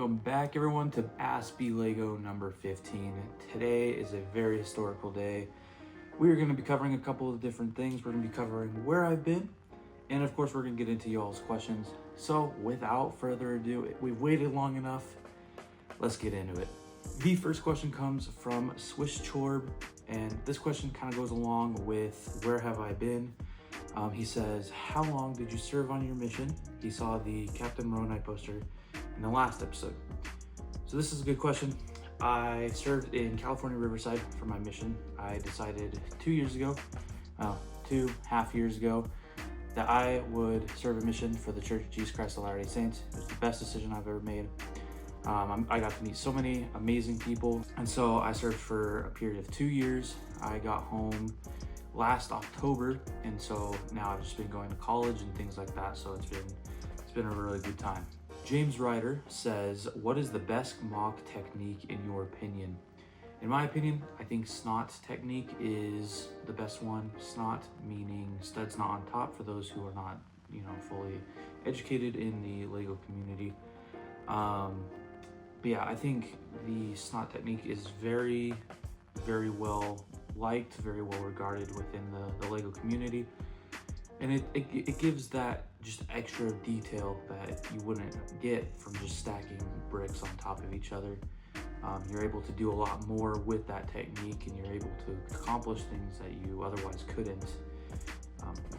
Welcome back everyone to Ask Blego number 15. Today is a very historical day. We're going to be covering a couple of different things. We're going to be covering where I've been, and of course we're going to get into y'all's questions. So without further ado, we've waited long enough. Let's get into it. The first question comes from Swiss Chorb, and this question kind of goes along with where have I been. He says, how long did you serve on your mission? He saw the Captain Moroni poster in the last episode. So this is a good question. I served in California Riverside for my mission. I decided 2.5 years ago, that I would serve a mission for the Church of Jesus Christ of Latter-day Saints. It was the best decision I've ever made. I got to meet so many amazing people, and so I served for a period of 2 years. I got home last October, and so now I've just been going to college and things like that, so it's been a really good time. James Ryder says, what is the best mock technique in your opinion? In my opinion, I think snot technique is the best one. Snot meaning studs not on top, for those who are not, fully educated in the Lego community. But yeah, I think the snot technique is very, very well liked, very well regarded within the Lego community. And it gives that just extra detail that you wouldn't get from just stacking bricks on top of each other. You're able to do a lot more with that technique, and you're able to accomplish things that you otherwise couldn't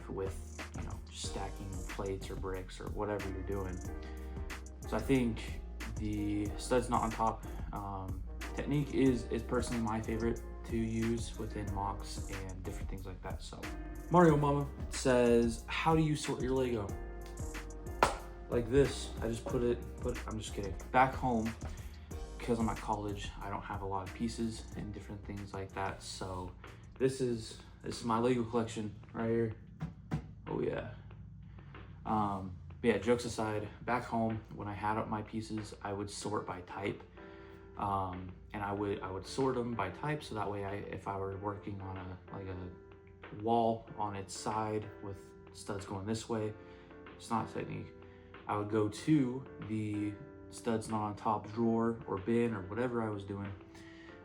with just stacking plates or bricks or whatever you're doing. So I think the studs not on top technique is personally my favorite to use within MOCs and different things like that. So Mario Mama says, how do you sort your Lego? Like this. I just I'm just kidding. Back home, because I'm at college, I don't have a lot of pieces and different things like that. So this is my Lego collection right here. Oh yeah. But yeah, jokes aside, back home when I had up my pieces, I would sort by type. And I would sort them by type, so that way if I were working on a wall on its side with studs going this way, snot technique, I would go to the studs not on top drawer or bin or whatever I was doing,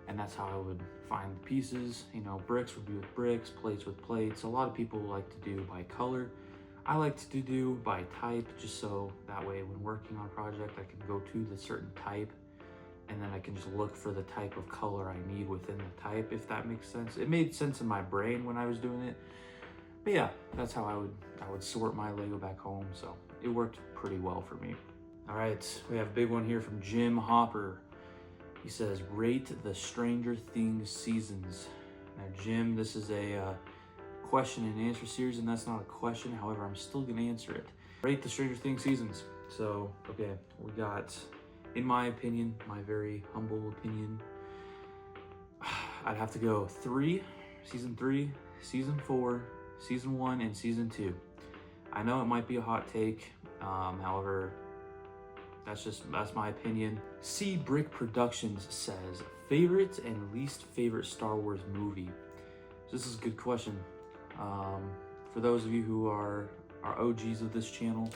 and that's how I would find the pieces. Bricks would be with bricks, plates with plates. A lot of people like to do by color. I like to do by type, just so that way when working on a project I can go to the certain type, and then I can just look for the type of color I need within the type, if that makes sense. It made sense in my brain when I was doing it. But yeah, that's how I would sort my Lego back home, so it worked pretty well for me. All right, we have a big one here from Jim Hopper. He says, rate the Stranger Things seasons. Now Jim, this is a question and answer series, and that's not a question, however, I'm still gonna answer it. Rate the Stranger Things seasons. So, okay, we got, in my opinion, my very humble opinion, I'd have to go season 3, season 4, season 1, and season 2. I know it might be a hot take, however, that's my opinion. C Brick Productions says, favorite and least favorite Star Wars movie. So this is a good question. For those of you who are OGs of this channel,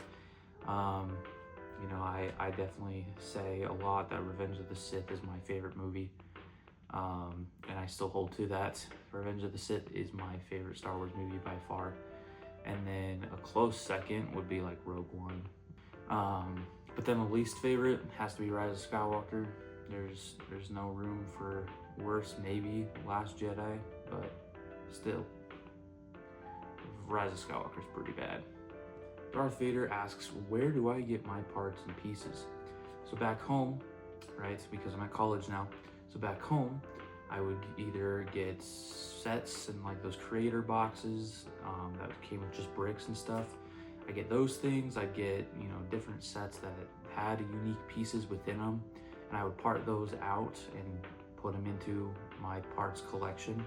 I definitely say a lot that Revenge of the Sith is my favorite movie, and I still hold to that. Revenge of the Sith is my favorite Star Wars movie by far, and then a close second would be like Rogue One. But then the least favorite has to be Rise of Skywalker. There's no room for worse, maybe Last Jedi, but still, Rise of Skywalker is pretty bad. Darth Vader asks, where do I get my parts and pieces? So back home, right, because I'm at college now, so back home, I would either get sets and like those creator boxes that came with just bricks and stuff. I get those things. I'd get, different sets that had unique pieces within them, and I would part those out and put them into my parts collection.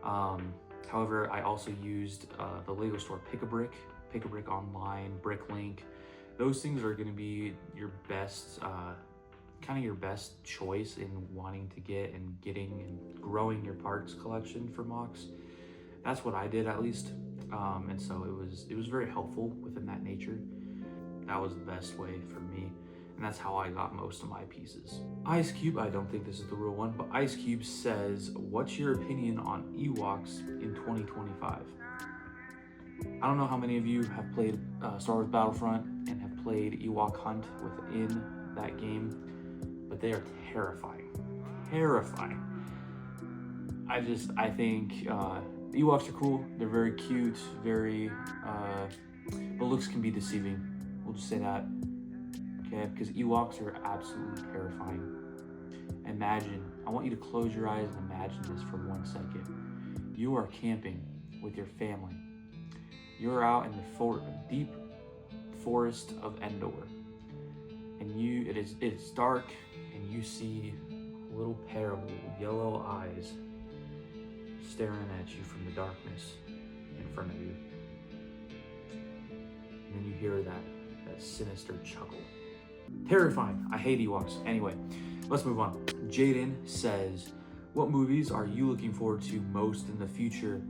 However, I also used the Lego store Pick-a-Brick Online, Bricklink. Those things are going to be your best, your best choice in wanting to get and getting and growing your parts collection for MOCs. That's what I did, at least. And so it was very helpful within that nature. That was the best way for me. and that's how I got most of my pieces. Ice Cube, I don't think this is the real one, but Ice Cube says, what's your opinion on Ewoks in 2025? I don't know how many of you have played Star Wars Battlefront and have played Ewok Hunt within that game, but they are terrifying. Terrifying. I think Ewoks are cool. They're very cute, but looks can be deceiving. We'll just say that. Okay, because Ewoks are absolutely terrifying. I want you to close your eyes and imagine this for 1 second. You are camping with your family. You're out in the deep forest of Endor, and it's dark, and you see a little pair of yellow eyes staring at you from the darkness in front of you. And then you hear that sinister chuckle. Terrifying. I hate Ewoks. Anyway, let's move on. Jaden says, what movies are you looking forward to most in the future?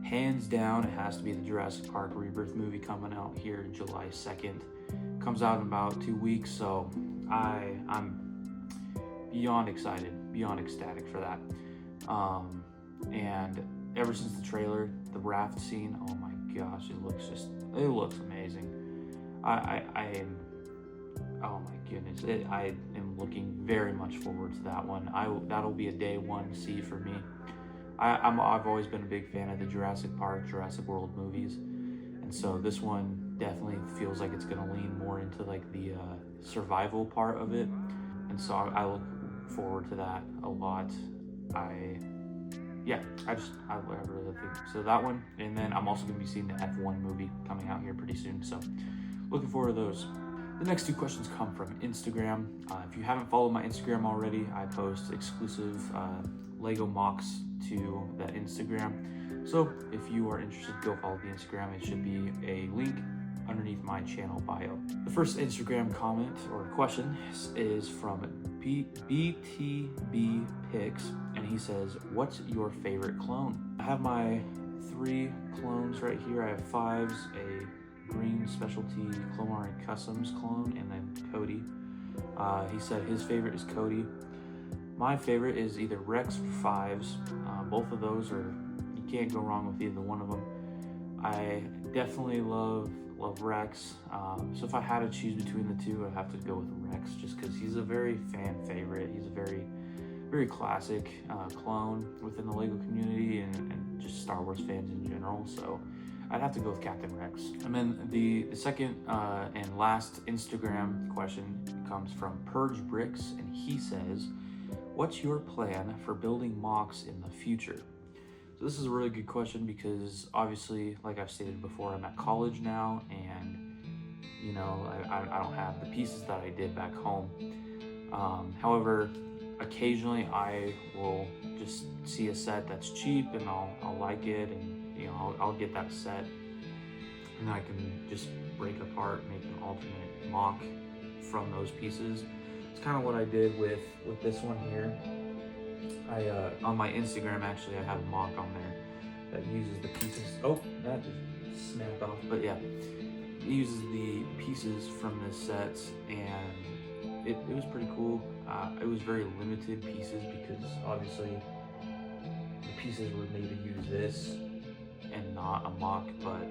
Hands down, it has to be the Jurassic Park Rebirth movie coming out here July 2nd. Comes out in about 2 weeks, so I'm beyond excited, beyond ecstatic for that. And ever since the trailer, the raft scene, oh my gosh, it looks amazing. Oh my goodness, I am looking very much forward to that one. That'll be a day one see for me. I've always been a big fan of the Jurassic Park, Jurassic World movies, and so this one definitely feels like it's gonna lean more into like the survival part of it, and so I look forward to that a lot. I really think so. That one, and then I'm also gonna be seeing the F1 movie coming out here pretty soon, so looking forward to those. The next 2 questions come from Instagram. If you haven't followed my Instagram already, I post exclusive Lego MOCs to that Instagram. So if you are interested, go follow the Instagram. It should be a link underneath my channel bio. The first Instagram comment or question is from BTB Picks, and he says, what's your favorite clone? I have my 3 clones right here. I have 5s, a green specialty Clomar and Customs clone, and then Cody. He said his favorite is Cody. My favorite is either Rex or 5s. Both of those you can't go wrong with either one of them. I definitely love Rex. So if I had to choose between the 2, I'd have to go with Rex, just because he's a very fan favorite. He's a very, very classic clone within the Lego community and just Star Wars fans in general. So I'd have to go with Captain Rex. And then the second and last Instagram question comes from Purge Bricks, and he says, what's your plan for building MOCs in the future? So this is a really good question because obviously, like I've stated before, I'm at college now, and you know, I don't have the pieces that I did back home. However, occasionally I will just see a set that's cheap and I'll like it, and you know, I'll get that set, and I can just break apart, make an alternate MOC from those pieces. It's kind of what I did with this one here. On my Instagram, actually, I have a MOC on there that uses the pieces. Oh, that just snapped off. But yeah, it uses the pieces from this set, and it was pretty cool. It was very limited pieces because obviously the pieces were made to use this and not a MOC, but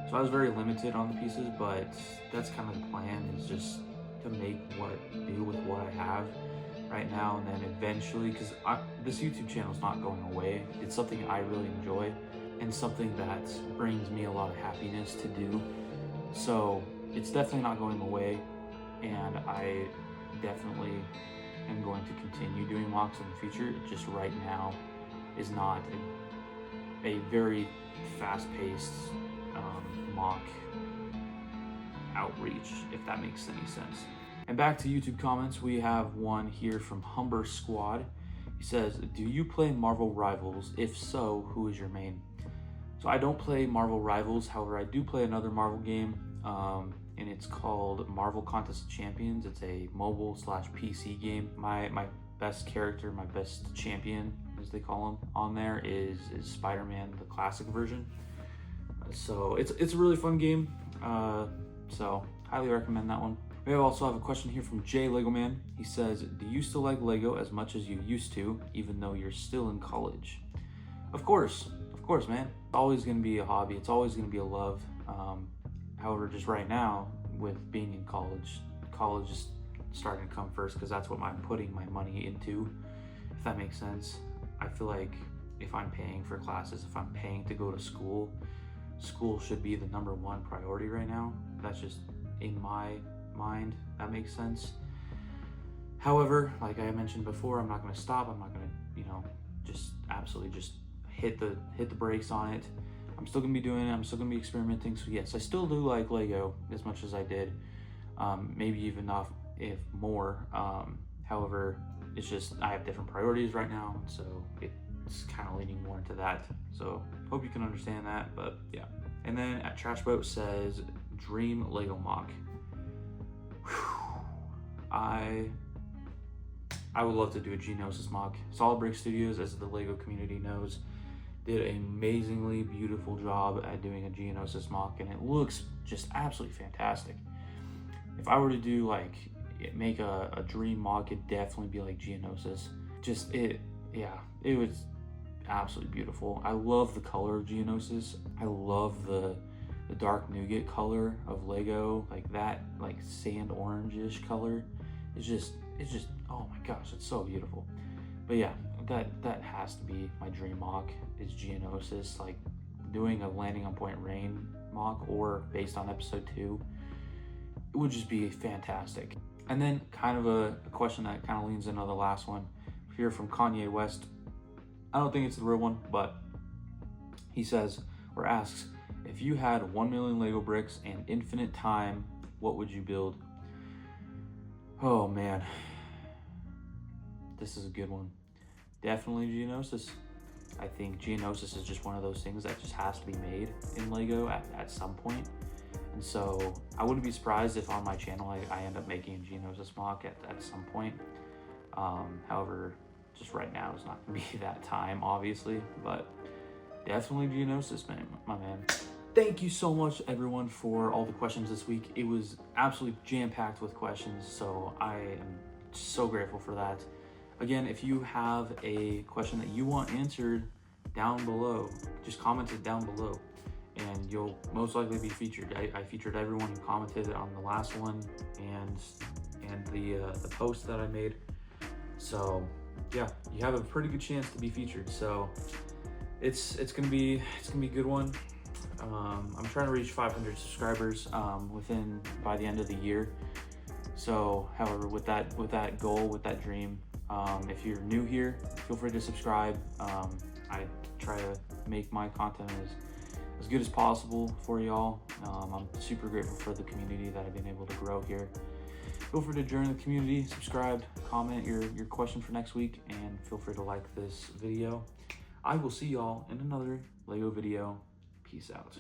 so I was very limited on the pieces, but that's kind of the plan, is just to make do with what I have right now, and then eventually, because this YouTube channel is not going away. It's something I really enjoy and something that brings me a lot of happiness to do, so it's definitely not going away, and I definitely am going to continue doing MOCs in the future. It just right now is not a very fast-paced MOC outreach, if that makes any sense. And back to YouTube comments, we have one here from Humber Squad. He says, do you play Marvel Rivals? If so, who is your main? So I don't play Marvel Rivals, however I do play another Marvel game, and it's called Marvel Contest of Champions. It's a mobile / PC game. My best character, my best champion, as they call him, on there is Spider-Man, the classic version. So it's a really fun game. So highly recommend that one. We also have a question here from Jay Lego Man. He says, do you still like Lego as much as you used to, even though you're still in college? Of course, man. It's always gonna be a hobby. It's always gonna be a love. However, just right now, with being in college is starting to come first because that's what I'm putting my money into, if that makes sense. I feel like if I'm paying for classes, if I'm paying to go to school, school should be the #1 priority right now. That's just in my mind, that makes sense. However, like I mentioned before, I'm not going to stop. I'm not going to, just absolutely just hit the brakes on it. I'm still going to be doing it. I'm still going to be experimenting. So yes, I still do like Lego as much as I did. Maybe even enough, if more. However, it's just I have different priorities right now, so it's kind of leaning more into that. So hope you can understand that. But yeah. And then at Trashboat says Dream Lego MOC. I would love to do a Geonosis MOC. Solid Brick Studios, as the Lego community knows, did an amazingly beautiful job at doing a Geonosis MOC, and it looks just absolutely fantastic. If I were to do make a dream MOC, it'd definitely be like Geonosis. It was absolutely beautiful. I love the color of Geonosis. I love the dark nougat color of Lego, like that, like sand orange-ish color. It's just, oh my gosh, it's so beautiful. But yeah, that has to be my dream MOC, is Geonosis. Like doing a Landing on Point Rain MOC or based on episode 2, it would just be fantastic. And then kind of a question that kind of leans into the last one here from Kanye West. I don't think it's the real one, but he says or asks, if you had 1 million Lego bricks and infinite time, what would you build? Oh man, this is a good one. Definitely Geonosis. I think Geonosis is just one of those things that just has to be made in Lego at some point. And so I wouldn't be surprised if on my channel I end up making a Geonosis MOC at some point. However, just right now it's not gonna be that time, obviously, but definitely Geonosis, man, my man. Thank you so much, everyone, for all the questions this week. It was absolutely jam-packed with questions, so I am so grateful for that. Again, if you have a question that you want answered down below, just comment it down below, and you'll most likely be featured. I featured everyone who commented on the last one and the post that I made. So yeah, you have a pretty good chance to be featured. So it's gonna be a good one. I'm trying to reach 500 subscribers by the end of the year. So, however, with that goal, with that dream, if you're new here, feel free to subscribe. I try to make my content as good as possible for y'all. I'm super grateful for the community that I've been able to grow here. Feel free to join the community, subscribe, comment your question for next week, and feel free to like this video. I will see y'all in another Lego video. Peace out.